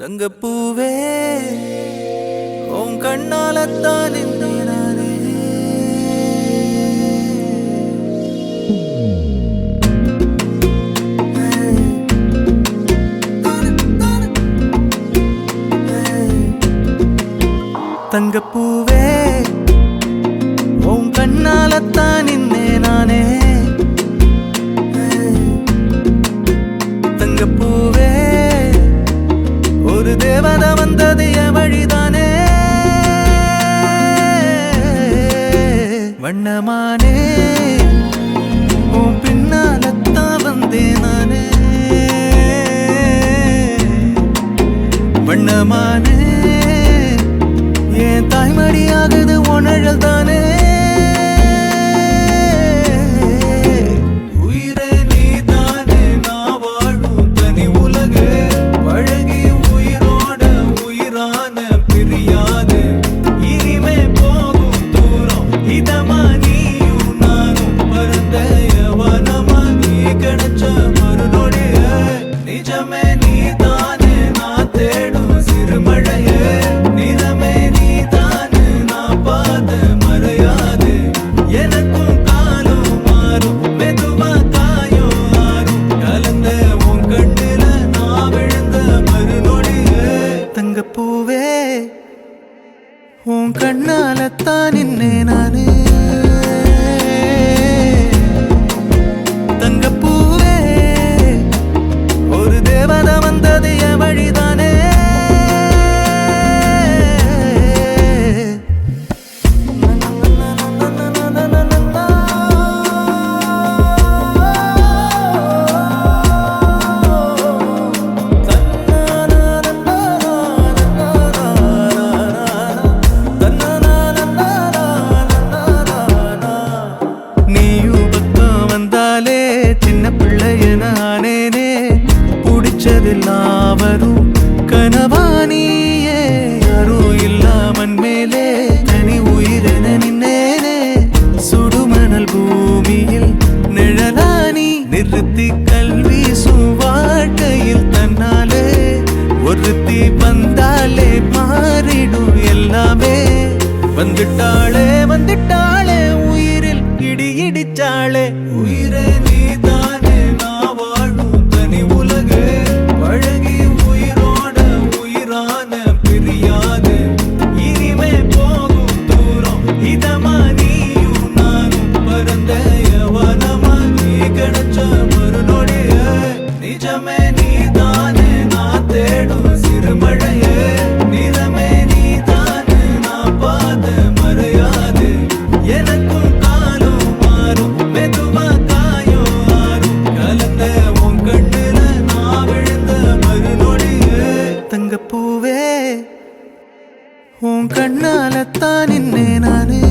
தங்கப்பூவே உன் கண்ணாலத்தான் நானே தங்கப்பூவே உன் கண்ணாலத்தான் நானே தங்கப்பூவே ஒரு தேவதை வந்தது என் வழிதானே வண்ணமானே உன் பின்னாலத்தான் வந்தேன் நானே வண்ணமானே என் தாய்மடியாகுது உணழல் தானே தங்கப்பூவே உன் கண்ணாலத்தான் நானே தங்கப்பூவே ஒரு தேவதை வந்தது என் வழிதானே வரும் கனவானியே யாரும் இல்லாமன் மேலே தனி உயிரென நின்னேனே சுடுமணல் பூமியில் நிழலானி நிறுத்தி கல்வி வாழ்க்கையில் தன்னாலே ஒருத்தி வந்தாலே மாறிடும் எல்லாமே வந்துட்டாளே வந்துட்டாளே உயிரில் இடி இடிச்சாளே உயிரே நீதானே நான் வாழும் தனி உலகே பழகி உயிரோட உயிரான பிரியாது இனிமே போகும் தூரம் இதமா நீயும் நானும் பரந்த யவனமா நீ கிடைச்ச மறுநொடிய நிஜமே நீதானே நான் தேடும் சிறுமழையே நிறமே நீதானே நான் பாத மறையாது எனக்கும் காலம் மாறும் மெதுவா காயோ ஆறும் கலந்த உன் கண்ணுல தங்கப்பூவே உன் கண்ணாலத்தான் நானே